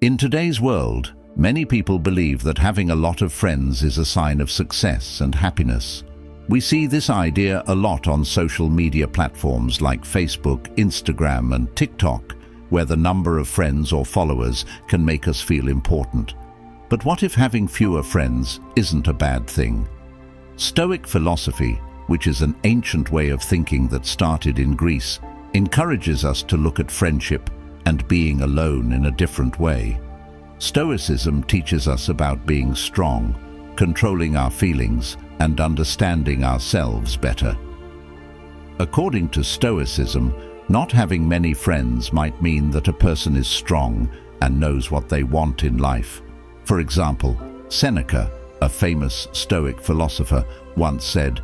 In today's world, many people believe that having a lot of friends is a sign of success and happiness. We see this idea a lot on social media platforms like Facebook, Instagram, and TikTok, where the number of friends or followers can make us feel important. But what if having fewer friends isn't a bad thing? Stoic philosophy, which is an ancient way of thinking that started in Greece, encourages us to look at friendship and being alone in a different way. Stoicism teaches us about being strong, controlling our feelings, and understanding ourselves better. According to Stoicism, not having many friends might mean that a person is strong and knows what they want in life. For example, Seneca, a famous Stoic philosopher, once said,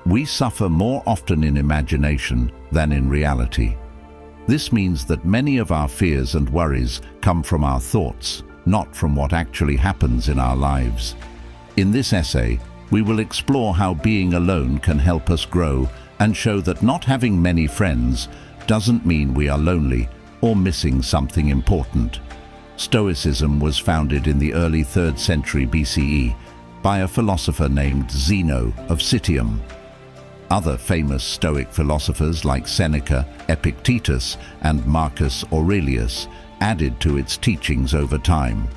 "We suffer more often in imagination than in reality." This means that many of our fears and worries come from our thoughts, not from what actually happens in our lives. In this essay, we will explore how being alone can help us grow and show that not having many friends doesn't mean we are lonely or missing something important. Stoicism was founded in the early 3rd century BCE by a philosopher named Zeno of Citium. Other famous Stoic philosophers like Seneca, Epictetus, and Marcus Aurelius added to its teachings over time.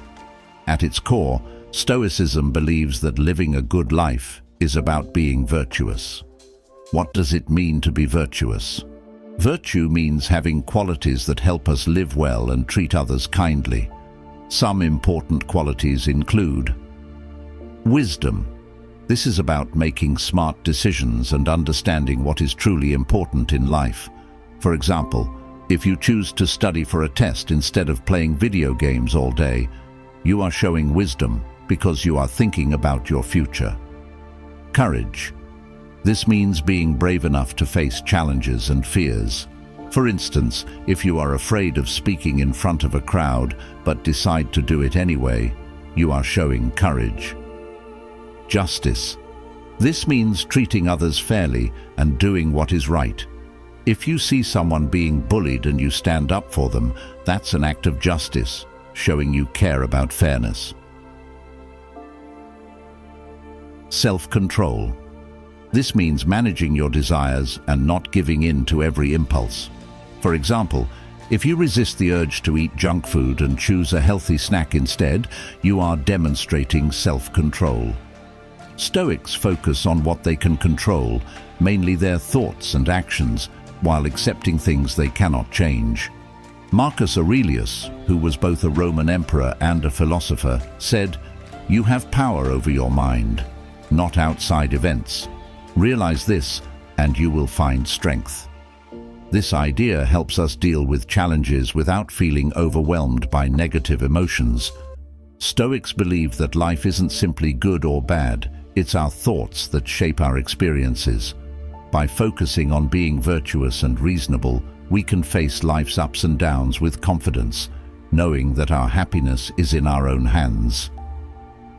At its core, Stoicism believes that living a good life is about being virtuous. What does it mean to be virtuous? Virtue means having qualities that help us live well and treat others kindly. Some important qualities include wisdom. This is about making smart decisions and understanding what is truly important in life. For example, if you choose to study for a test instead of playing video games all day, you are showing wisdom because you are thinking about your future. Courage. This means being brave enough to face challenges and fears. For instance, if you are afraid of speaking in front of a crowd but decide to do it anyway, you are showing courage. Justice. This means treating others fairly and doing what is right. If you see someone being bullied and you stand up for them, that's an act of justice, showing you care about fairness. Self-control. This means managing your desires and not giving in to every impulse. For example, if you resist the urge to eat junk food and choose a healthy snack instead, you are demonstrating self-control. Stoics focus on what they can control, mainly their thoughts and actions, while accepting things they cannot change. Marcus Aurelius, who was both a Roman emperor and a philosopher, said, "You have power over your mind, not outside events. Realize this, and you will find strength." This idea helps us deal with challenges without feeling overwhelmed by negative emotions. Stoics believe that life isn't simply good or bad, it's our thoughts that shape our experiences. By focusing on being virtuous and reasonable, we can face life's ups and downs with confidence, knowing that our happiness is in our own hands.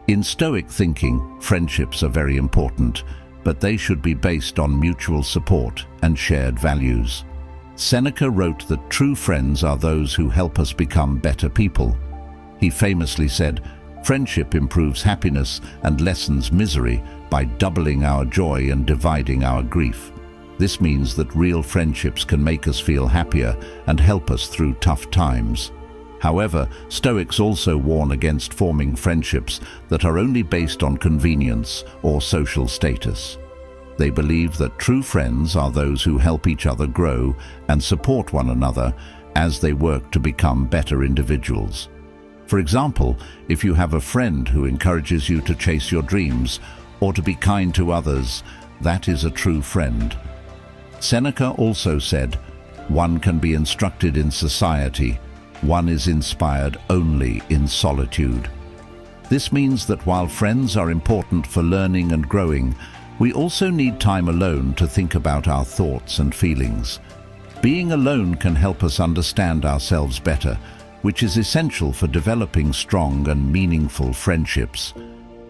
In Stoic thinking, friendships are very important, but they should be based on mutual support and shared values. Seneca wrote that true friends are those who help us become better people. He famously said, "Friendship improves happiness and lessens misery by doubling our joy and dividing our grief." This means that real friendships can make us feel happier and help us through tough times. However, Stoics also warn against forming friendships that are only based on convenience or social status. They believe that true friends are those who help each other grow and support one another as they work to become better individuals. For example, if you have a friend who encourages you to chase your dreams or to be kind to others, that is a true friend. Seneca also said, "One can be instructed in society, one is inspired only in solitude." This means that while friends are important for learning and growing, we also need time alone to think about our thoughts and feelings. Being alone can help us understand ourselves better, which is essential for developing strong and meaningful friendships.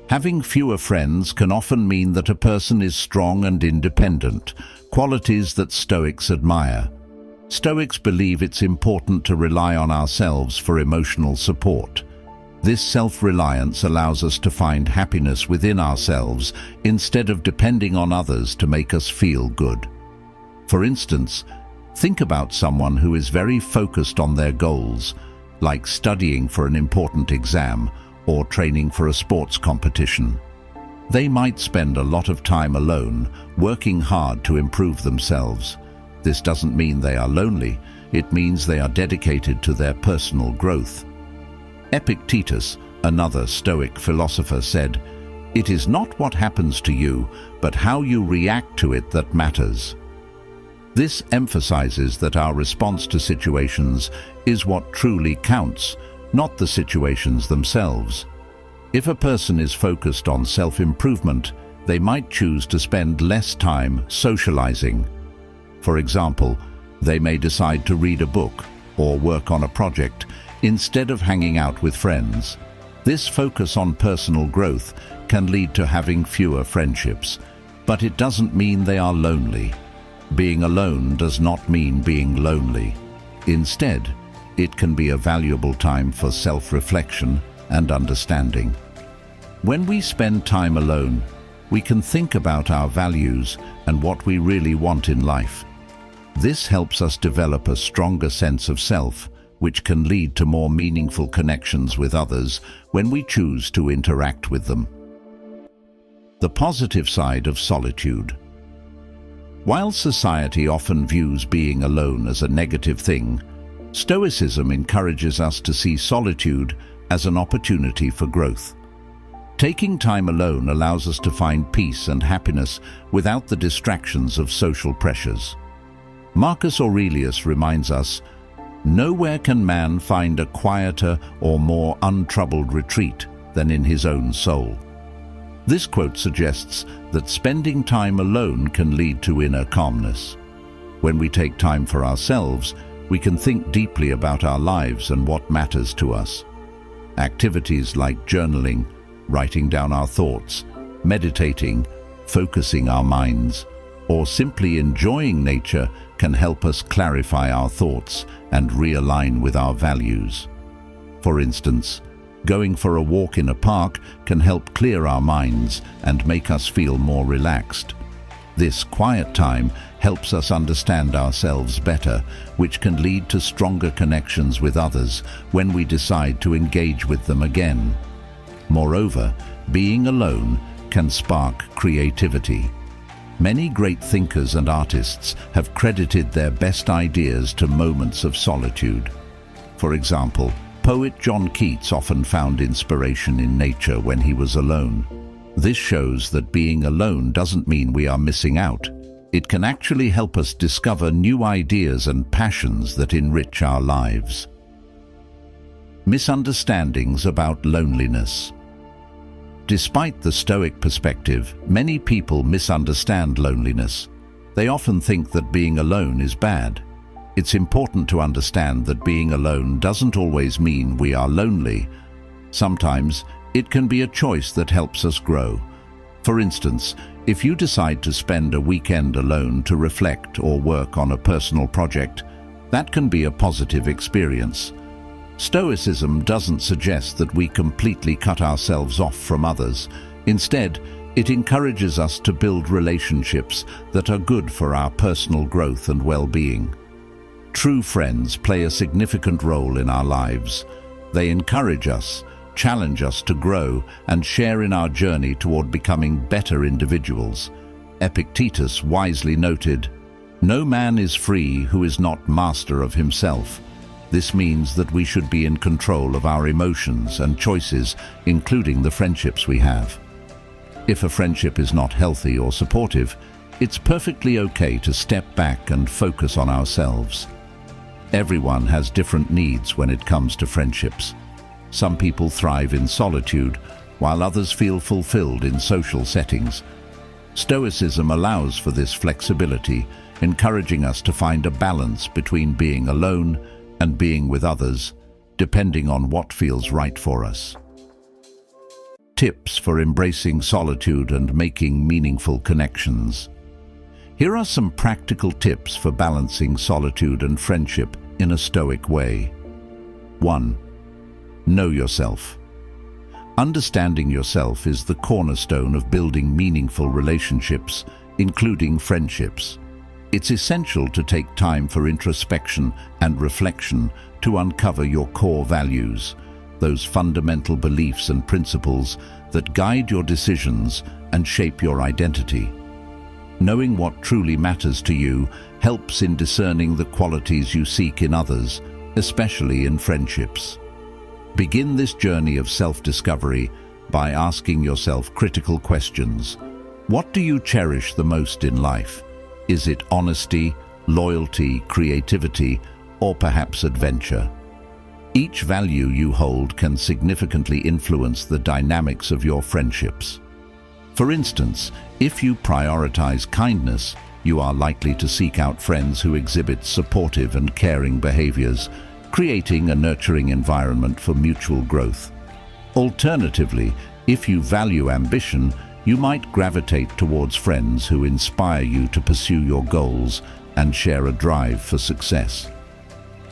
Having fewer friends can often mean that a person is strong and independent, qualities that Stoics admire. Stoics believe it's important to rely on ourselves for emotional support. This self-reliance allows us to find happiness within ourselves instead of depending on others to make us feel good. For instance, think about someone who is very focused on their goals, like studying for an important exam or training for a sports competition. They might spend a lot of time alone, working hard to improve themselves. This doesn't mean they are lonely, it means they are dedicated to their personal growth. Epictetus, another Stoic philosopher, said, "It is not what happens to you, but how you react to it that matters." This emphasizes that our response to situations is what truly counts, not the situations themselves. If a person is focused on self-improvement, they might choose to spend less time socializing. For example, they may decide to read a book or work on a project instead of hanging out with friends. This focus on personal growth can lead to having fewer friendships, but it doesn't mean they are lonely. Being alone does not mean being lonely. Instead, it can be a valuable time for self-reflection and understanding. When we spend time alone, we can think about our values and what we really want in life. This helps us develop a stronger sense of self, which can lead to more meaningful connections with others when we choose to interact with them. The positive side of solitude. While society often views being alone as a negative thing, Stoicism encourages us to see solitude as an opportunity for growth. Taking time alone allows us to find peace and happiness without the distractions of social pressures. Marcus Aurelius reminds us, "Nowhere can man find a quieter or more untroubled retreat than in his own soul." This quote suggests that spending time alone can lead to inner calmness. When we take time for ourselves, we can think deeply about our lives and what matters to us. Activities like journaling, writing down our thoughts, meditating, focusing our minds, or simply enjoying nature can help us clarify our thoughts and realign with our values. For instance, going for a walk in a park can help clear our minds and make us feel more relaxed. This quiet time helps us understand ourselves better, which can lead to stronger connections with others when we decide to engage with them again. Moreover, being alone can spark creativity. Many great thinkers and artists have credited their best ideas to moments of solitude. For example, poet John Keats often found inspiration in nature when he was alone. This shows that being alone doesn't mean we are missing out. It can actually help us discover new ideas and passions that enrich our lives. Misunderstandings about loneliness. Despite the Stoic perspective, many people misunderstand loneliness. They often think that being alone is bad. It's important to understand that being alone doesn't always mean we are lonely. Sometimes it can be a choice that helps us grow. For instance, if you decide to spend a weekend alone to reflect or work on a personal project, that can be a positive experience. Stoicism doesn't suggest that we completely cut ourselves off from others. Instead, it encourages us to build relationships that are good for our personal growth and well-being. True friends play a significant role in our lives. They encourage us, challenge us to grow, and share in our journey toward becoming better individuals. Epictetus wisely noted, "No man is free who is not master of himself." This means that we should be in control of our emotions and choices, including the friendships we have. If a friendship is not healthy or supportive, it's perfectly okay to step back and focus on ourselves. Everyone has different needs when it comes to friendships. Some people thrive in solitude, while others feel fulfilled in social settings. Stoicism allows for this flexibility, encouraging us to find a balance between being alone and being with others, depending on what feels right for us. Tips for embracing solitude and making meaningful connections. Here are some practical tips for balancing solitude and friendship in a Stoic way. 1. Know yourself. Understanding yourself is the cornerstone of building meaningful relationships, including friendships. It's essential to take time for introspection and reflection to uncover your core values, those fundamental beliefs and principles that guide your decisions and shape your identity. Knowing what truly matters to you helps in discerning the qualities you seek in others, especially in friendships. Begin this journey of self-discovery by asking yourself critical questions. What do you cherish the most in life? Is it honesty, loyalty, creativity, or perhaps adventure? Each value you hold can significantly influence the dynamics of your friendships. For instance, if you prioritize kindness, you are likely to seek out friends who exhibit supportive and caring behaviors, creating a nurturing environment for mutual growth. Alternatively, if you value ambition, you might gravitate towards friends who inspire you to pursue your goals and share a drive for success.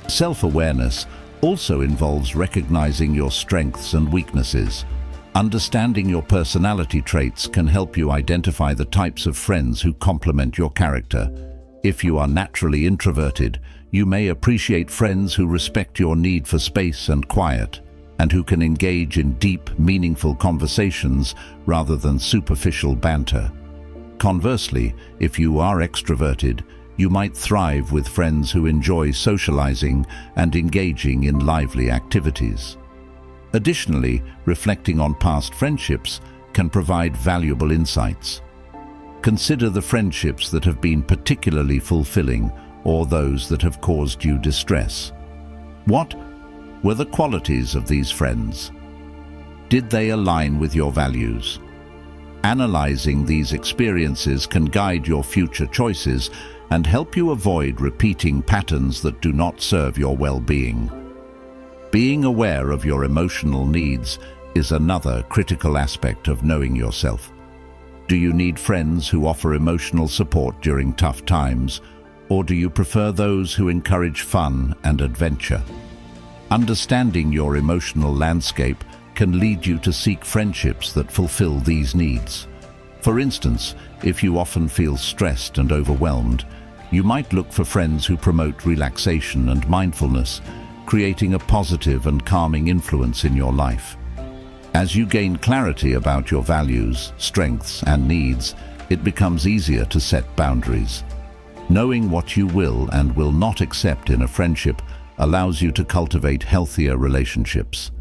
Self-awareness also involves recognizing your strengths and weaknesses. Understanding your personality traits can help you identify the types of friends who complement your character. If you are naturally introverted, you may appreciate friends who respect your need for space and quiet, and who can engage in deep, meaningful conversations rather than superficial banter. Conversely, if you are extroverted, you might thrive with friends who enjoy socializing and engaging in lively activities. Additionally, reflecting on past friendships can provide valuable insights. Consider the friendships that have been particularly fulfilling or those that have caused you distress. What were the qualities of these friends? Did they align with your values? Analyzing these experiences can guide your future choices and help you avoid repeating patterns that do not serve your well-being. Being aware of your emotional needs is another critical aspect of knowing yourself. Do you need friends who offer emotional support during tough times, or do you prefer those who encourage fun and adventure? Understanding your emotional landscape can lead you to seek friendships that fulfill these needs. For instance, if you often feel stressed and overwhelmed, you might look for friends who promote relaxation and mindfulness, creating a positive and calming influence in your life. As you gain clarity about your values, strengths, and needs, it becomes easier to set boundaries. Knowing what you will and will not accept in a friendship allows you to cultivate healthier relationships.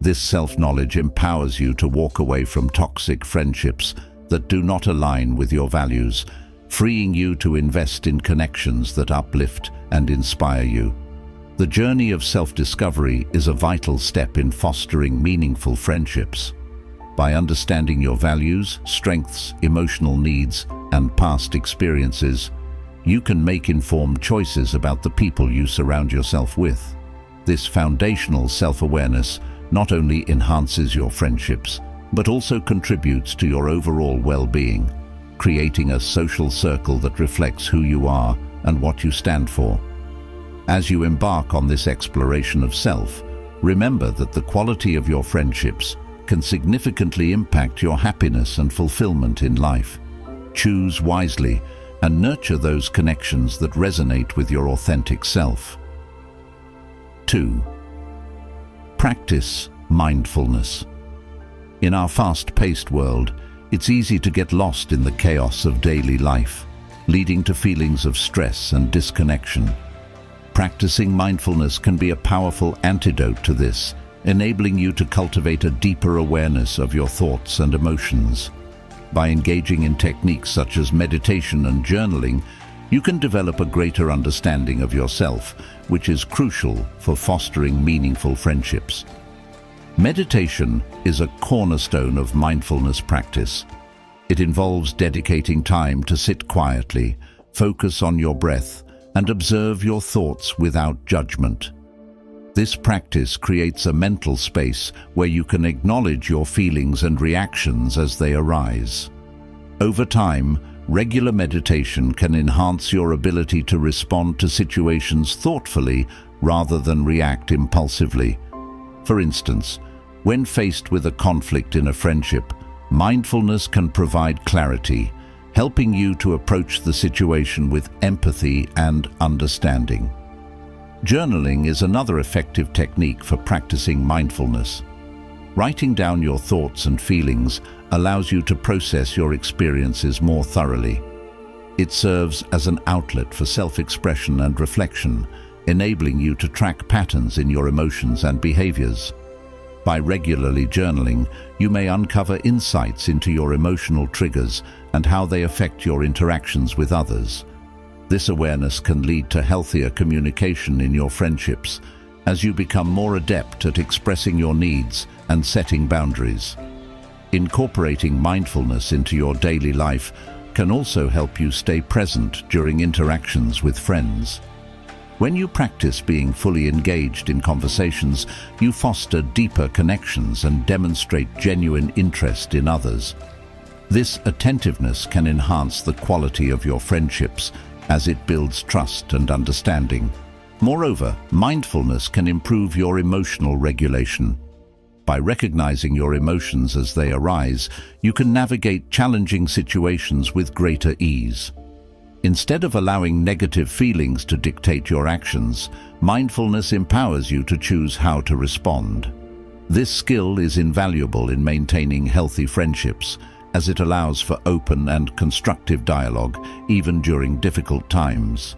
This self-knowledge empowers you to walk away from toxic friendships that do not align with your values, freeing you to invest in connections that uplift and inspire you. The journey of self-discovery is a vital step in fostering meaningful friendships. By understanding your values, strengths, emotional needs, and past experiences, you can make informed choices about the people you surround yourself with. This foundational self-awareness not only enhances your friendships, but also contributes to your overall well-being, creating a social circle that reflects who you are and what you stand for. As you embark on this exploration of self, remember that the quality of your friendships can significantly impact your happiness and fulfillment in life. Choose wisely and nurture those connections that resonate with your authentic self. 2. Practice mindfulness. In our fast-paced world, it's easy to get lost in the chaos of daily life, leading to feelings of stress and disconnection. Practicing mindfulness can be a powerful antidote to this, enabling you to cultivate a deeper awareness of your thoughts and emotions. By engaging in techniques such as meditation and journaling, you can develop a greater understanding of yourself, which is crucial for fostering meaningful friendships. Meditation is a cornerstone of mindfulness practice. It involves dedicating time to sit quietly, focus on your breath, and observe your thoughts without judgment. This practice creates a mental space where you can acknowledge your feelings and reactions as they arise. Over time, Regular meditation can enhance your ability to respond to situations thoughtfully rather than react impulsively. For instance, when faced with a conflict in a friendship, mindfulness can provide clarity, helping you to approach the situation with empathy and understanding. Journaling is another effective technique for practicing mindfulness. Writing down your thoughts and feelings allows you to process your experiences more thoroughly. It serves as an outlet for self-expression and reflection, enabling you to track patterns in your emotions and behaviors. By regularly journaling, you may uncover insights into your emotional triggers and how they affect your interactions with others. This awareness can lead to healthier communication in your friendships, as you become more adept at expressing your needs and setting boundaries. Incorporating mindfulness into your daily life can also help you stay present during interactions with friends. When you practice being fully engaged in conversations, you foster deeper connections and demonstrate genuine interest in others. This attentiveness can enhance the quality of your friendships as it builds trust and understanding. Moreover, mindfulness can improve your emotional regulation. By recognizing your emotions as they arise, you can navigate challenging situations with greater ease. Instead of allowing negative feelings to dictate your actions, mindfulness empowers you to choose how to respond. This skill is invaluable in maintaining healthy friendships, as it allows for open and constructive dialogue, even during difficult times.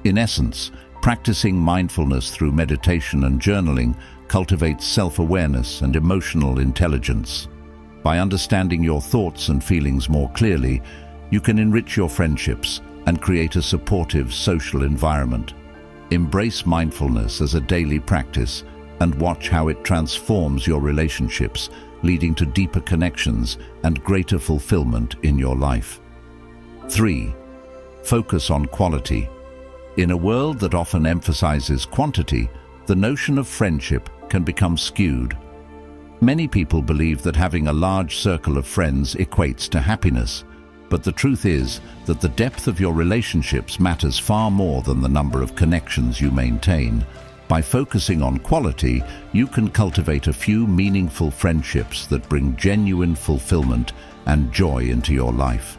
In essence, practicing mindfulness through meditation and journaling cultivates self-awareness and emotional intelligence. By understanding your thoughts and feelings more clearly, you can enrich your friendships and create a supportive social environment. Embrace mindfulness as a daily practice and watch how it transforms your relationships, leading to deeper connections and greater fulfillment in your life. 3. Focus on quality. In a world that often emphasizes quantity, the notion of friendship can become skewed. Many people believe that having a large circle of friends equates to happiness, but the truth is that the depth of your relationships matters far more than the number of connections you maintain. By focusing on quality, you can cultivate a few meaningful friendships that bring genuine fulfillment and joy into your life.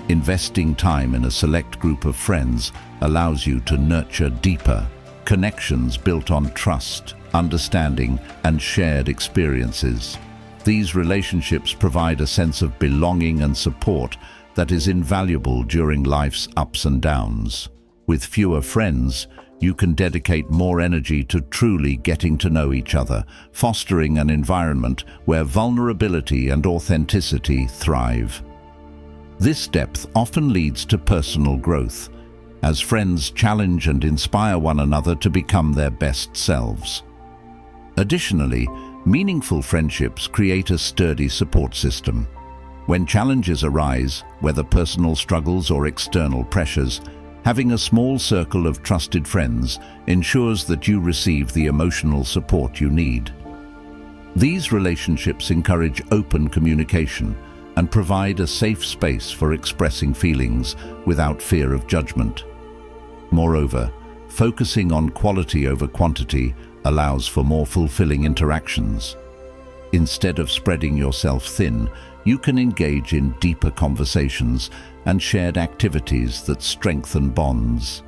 Investing time in a select group of friends allows you to nurture deeper connections built on trust, understanding, and shared experiences. These relationships provide a sense of belonging and support that is invaluable during life's ups and downs. With fewer friends, you can dedicate more energy to truly getting to know each other, fostering an environment where vulnerability and authenticity thrive. This depth often leads to personal growth, as friends challenge and inspire one another to become their best selves. Additionally, meaningful friendships create a sturdy support system. When challenges arise, whether personal struggles or external pressures, having a small circle of trusted friends ensures that you receive the emotional support you need. These relationships encourage open communication and provide a safe space for expressing feelings without fear of judgment. Moreover, focusing on quality over quantity allows for more fulfilling interactions. Instead of spreading yourself thin, you can engage in deeper conversations and shared activities that strengthen bonds.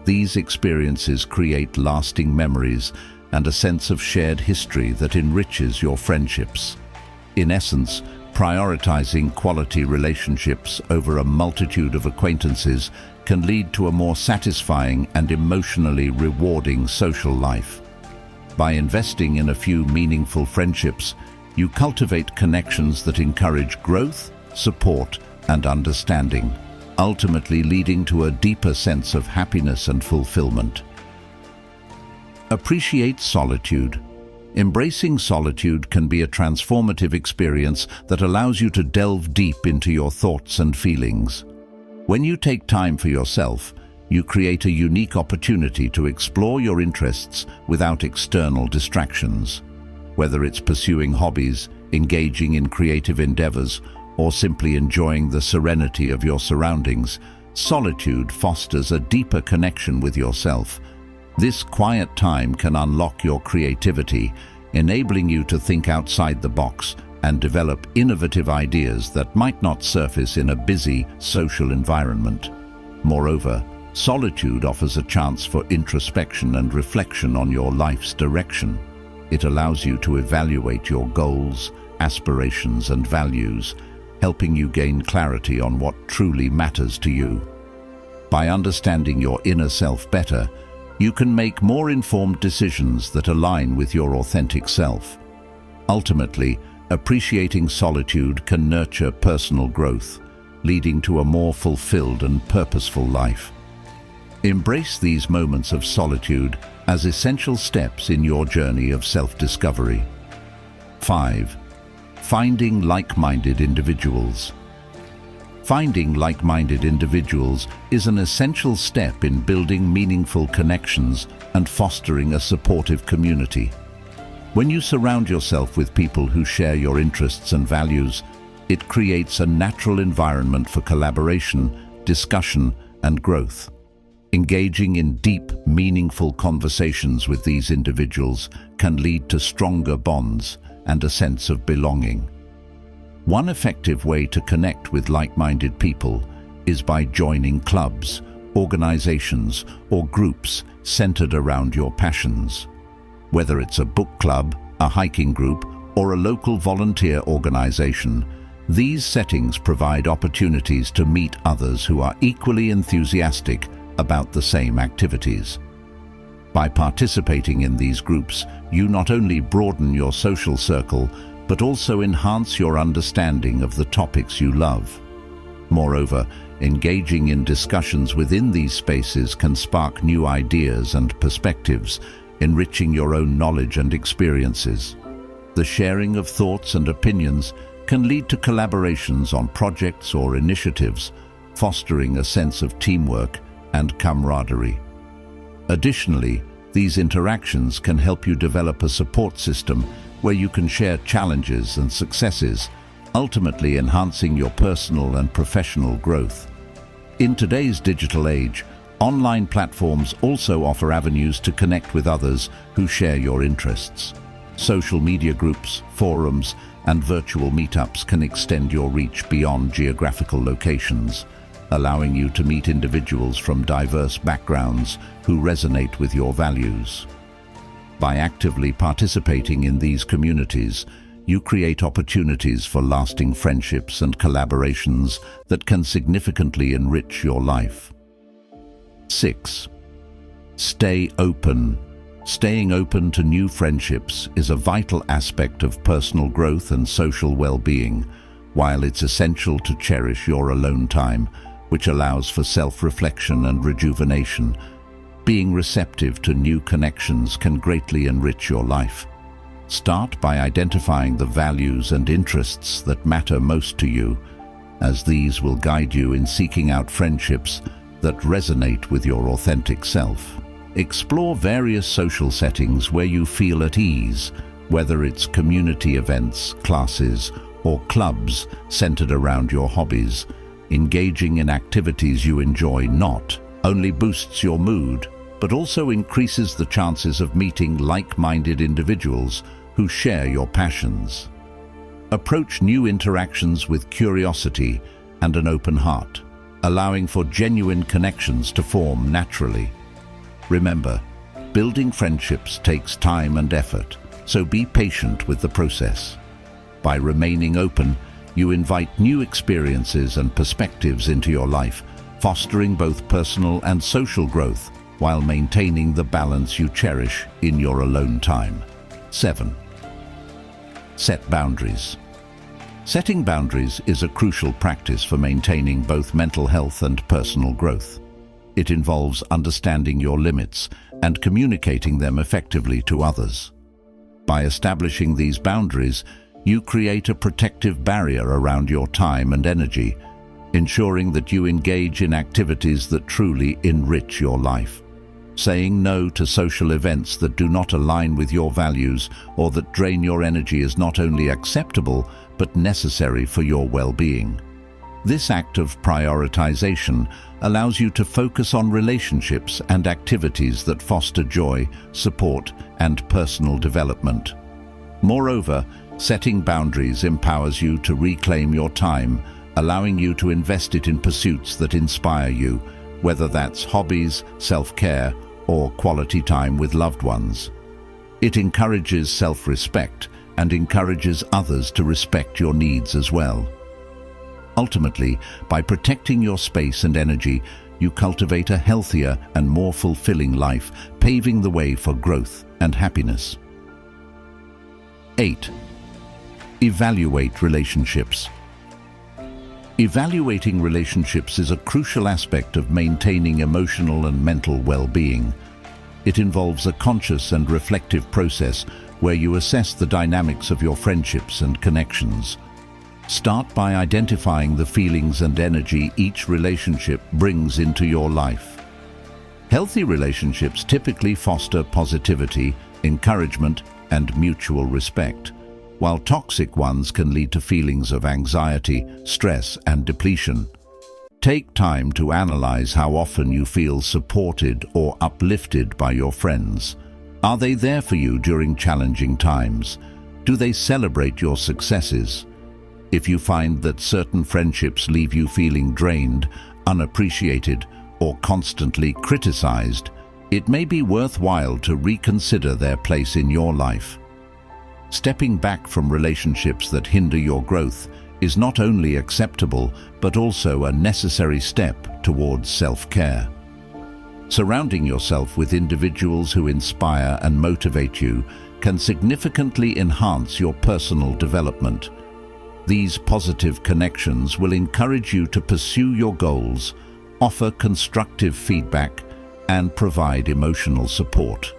These experiences create lasting memories and a sense of shared history that enriches your friendships. In essence, prioritizing quality relationships over a multitude of acquaintances can lead to a more satisfying and emotionally rewarding social life. By investing in a few meaningful friendships, you cultivate connections that encourage growth, support, and understanding, ultimately leading to a deeper sense of happiness and fulfillment. Appreciate solitude. Embracing solitude can be a transformative experience that allows you to delve deep into your thoughts and feelings. When you take time for yourself, you create a unique opportunity to explore your interests without external distractions. Whether it's pursuing hobbies, engaging in creative endeavors, or simply enjoying the serenity of your surroundings, solitude fosters a deeper connection with yourself. This quiet time can unlock your creativity, enabling you to think outside the box and develop innovative ideas that might not surface in a busy social environment. Moreover, solitude offers a chance for introspection and reflection on your life's direction. It allows you to evaluate your goals, aspirations, and values, helping you gain clarity on what truly matters to you. By understanding your inner self better, you can make more informed decisions that align with your authentic self. Ultimately, appreciating solitude can nurture personal growth, leading to a more fulfilled and purposeful life. Embrace these moments of solitude as essential steps in your journey of self-discovery. 5. Finding like-minded individuals. Finding like-minded individuals is an essential step in building meaningful connections and fostering a supportive community. When you surround yourself with people who share your interests and values, it creates a natural environment for collaboration, discussion, and growth. Engaging in deep, meaningful conversations with these individuals can lead to stronger bonds and a sense of belonging. One effective way to connect with like-minded people is by joining clubs, organizations, or groups centered around your passions. Whether it's a book club, a hiking group, or a local volunteer organization, these settings provide opportunities to meet others who are equally enthusiastic about the same activities. By participating in these groups, you not only broaden your social circle, but also enhance your understanding of the topics you love. Moreover, engaging in discussions within these spaces can spark new ideas and perspectives, enriching your own knowledge and experiences. The sharing of thoughts and opinions can lead to collaborations on projects or initiatives, fostering a sense of teamwork and camaraderie. Additionally, these interactions can help you develop a support system where you can share challenges and successes, ultimately enhancing your personal and professional growth. In today's digital age, online platforms also offer avenues to connect with others who share your interests. Social media groups, forums, and virtual meetups can extend your reach beyond geographical locations, allowing you to meet individuals from diverse backgrounds who resonate with your values. By actively participating in these communities, you create opportunities for lasting friendships and collaborations that can significantly enrich your life. 6. Stay open. Staying open to new friendships is a vital aspect of personal growth and social well-being, while it's essential to cherish your alone time, which allows for self-reflection and rejuvenation. Being receptive to new connections can greatly enrich your life. Start by identifying the values and interests that matter most to you, as these will guide you in seeking out friendships that resonate with your authentic self. Explore various social settings where you feel at ease, whether it's community events, classes, or clubs centered around your hobbies. Engaging in activities you enjoy not only boosts your mood, but also increases the chances of meeting like-minded individuals who share your passions. Approach new interactions with curiosity and an open heart, allowing for genuine connections to form naturally. Remember, building friendships takes time and effort, so be patient with the process. By remaining open, you invite new experiences and perspectives into your life, fostering both personal and social growth while maintaining the balance you cherish in your alone time. 7. Set boundaries. Setting boundaries is a crucial practice for maintaining both mental health and personal growth. It involves understanding your limits and communicating them effectively to others. By establishing these boundaries, you create a protective barrier around your time and energy, ensuring that you engage in activities that truly enrich your life. Saying no to social events that do not align with your values or that drain your energy is not only acceptable, but necessary for your well-being. This act of prioritization allows you to focus on relationships and activities that foster joy, support, and personal development. Moreover, setting boundaries empowers you to reclaim your time, allowing you to invest it in pursuits that inspire you, whether that's hobbies, self-care, or quality time with loved ones. It encourages self-respect and encourages others to respect your needs as well. Ultimately, by protecting your space and energy, you cultivate a healthier and more fulfilling life, paving the way for growth and happiness. 8. Evaluate relationships. Evaluating relationships is a crucial aspect of maintaining emotional and mental well-being. It involves a conscious and reflective process where you assess the dynamics of your friendships and connections. Start by identifying the feelings and energy each relationship brings into your life. Healthy relationships typically foster positivity, encouragement, and mutual respect, while toxic ones can lead to feelings of anxiety, stress, and depletion. Take time to analyze how often you feel supported or uplifted by your friends. Are they there for you during challenging times? Do they celebrate your successes? If you find that certain friendships leave you feeling drained, unappreciated, or constantly criticized, it may be worthwhile to reconsider their place in your life. Stepping back from relationships that hinder your growth is not only acceptable, but also a necessary step towards self-care. Surrounding yourself with individuals who inspire and motivate you can significantly enhance your personal development. These positive connections will encourage you to pursue your goals, offer constructive feedback, and provide emotional support.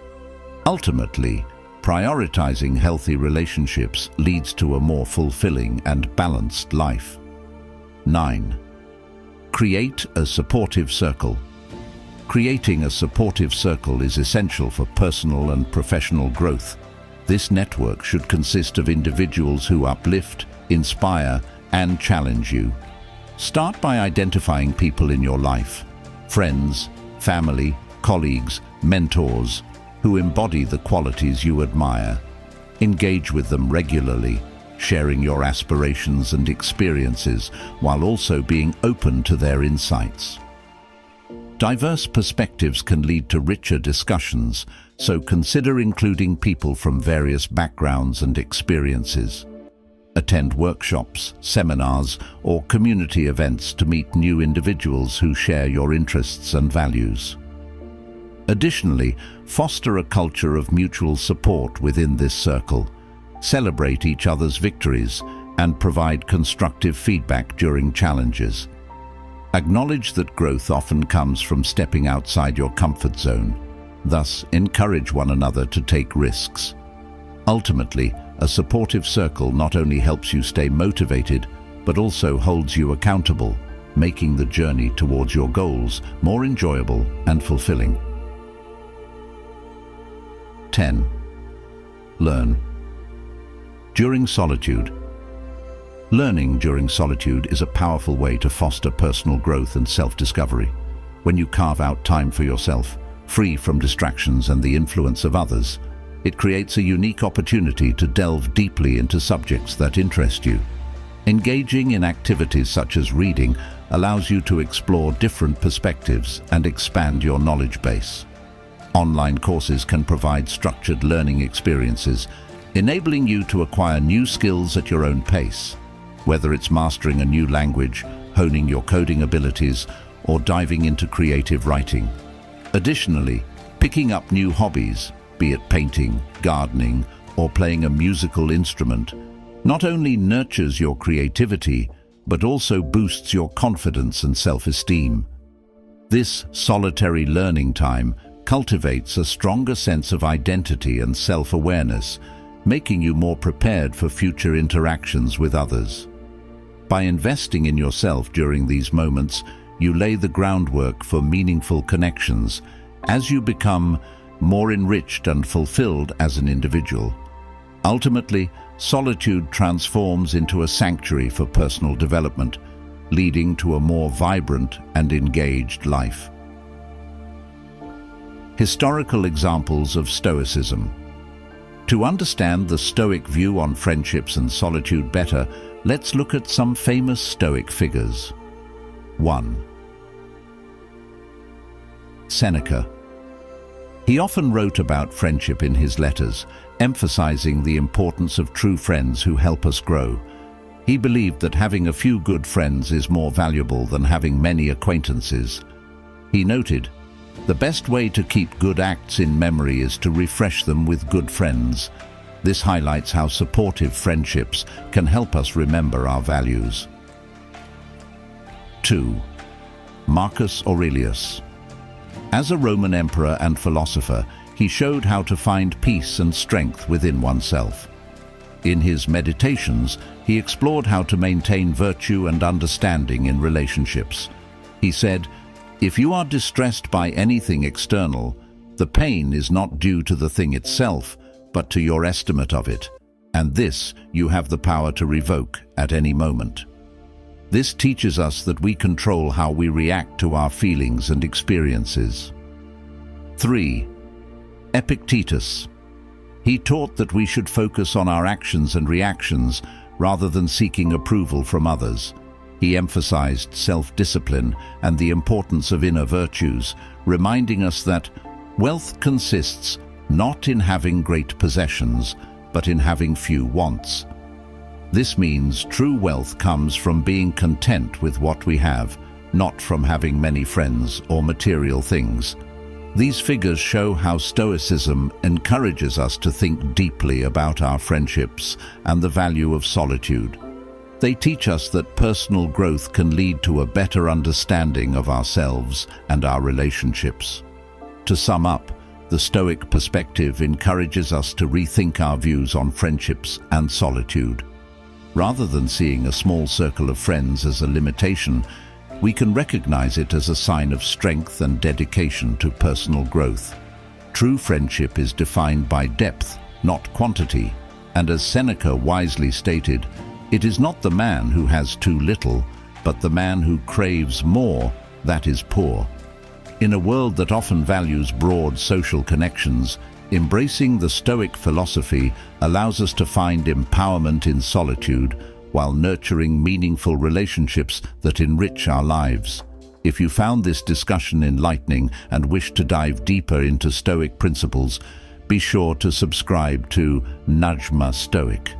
Ultimately, prioritizing healthy relationships leads to a more fulfilling and balanced life. 9. Create a supportive circle. Creating a supportive circle is essential for personal and professional growth. This network should consist of individuals who uplift, inspire, and challenge you. Start by identifying people in your life, friends, family, colleagues, mentors, who embody the qualities you admire. Engage with them regularly, sharing your aspirations and experiences while also being open to their insights. Diverse perspectives can lead to richer discussions, so consider including people from various backgrounds and experiences. Attend workshops, seminars, or community events to meet new individuals who share your interests and values. Additionally, foster a culture of mutual support within this circle. Celebrate each other's victories and provide constructive feedback during challenges. Acknowledge that growth often comes from stepping outside your comfort zone. Thus, encourage one another to take risks. Ultimately, a supportive circle not only helps you stay motivated, but also holds you accountable, making the journey towards your goals more enjoyable and fulfilling. 10. Learn. During solitude. Learning during solitude is a powerful way to foster personal growth and self-discovery. When you carve out time for yourself, free from distractions and the influence of others, it creates a unique opportunity to delve deeply into subjects that interest you. Engaging in activities such as reading allows you to explore different perspectives and expand your knowledge base. Online courses can provide structured learning experiences, enabling you to acquire new skills at your own pace. Whether it's mastering a new language, honing your coding abilities, or diving into creative writing. Additionally, picking up new hobbies, be it painting, gardening, or playing a musical instrument, not only nurtures your creativity, but also boosts your confidence and self-esteem. This solitary learning time cultivates a stronger sense of identity and self-awareness, making you more prepared for future interactions with others. By investing in yourself during these moments, you lay the groundwork for meaningful connections, as you become more enriched and fulfilled as an individual. Ultimately, solitude transforms into a sanctuary for personal development, leading to a more vibrant and engaged life. Historical examples of Stoicism. To understand the Stoic view on friendships and solitude better, let's look at some famous Stoic figures. 1. Seneca. He often wrote about friendship in his letters, emphasizing the importance of true friends who help us grow. He believed that having a few good friends is more valuable than having many acquaintances. He noted, "The best way to keep good acts in memory is to refresh them with good friends." This highlights how supportive friendships can help us remember our values. 2. Marcus Aurelius. As a Roman emperor and philosopher, he showed how to find peace and strength within oneself. In his Meditations, he explored how to maintain virtue and understanding in relationships. He said, "If you are distressed by anything external, the pain is not due to the thing itself, but to your estimate of it, and this you have the power to revoke at any moment." This teaches us that we control how we react to our feelings and experiences. 3. Epictetus. He taught that we should focus on our actions and reactions rather than seeking approval from others. He emphasized self-discipline and the importance of inner virtues, reminding us that wealth consists not in having great possessions, but in having few wants. This means true wealth comes from being content with what we have, not from having many friends or material things. These figures show how Stoicism encourages us to think deeply about our friendships and the value of solitude. They teach us that personal growth can lead to a better understanding of ourselves and our relationships. To sum up, the Stoic perspective encourages us to rethink our views on friendships and solitude. Rather than seeing a small circle of friends as a limitation, we can recognize it as a sign of strength and dedication to personal growth. True friendship is defined by depth, not quantity, and as Seneca wisely stated, "It is not the man who has too little, but the man who craves more that is poor." In a world that often values broad social connections, embracing the Stoic philosophy allows us to find empowerment in solitude while nurturing meaningful relationships that enrich our lives. If you found this discussion enlightening and wish to dive deeper into Stoic principles, be sure to subscribe to Najma Stoic.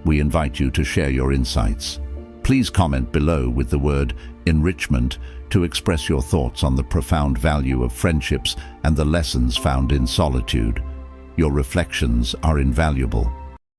We invite you to share your insights. Please comment below with the word enrichment to express your thoughts on the profound value of friendships and the lessons found in solitude. Your reflections are invaluable.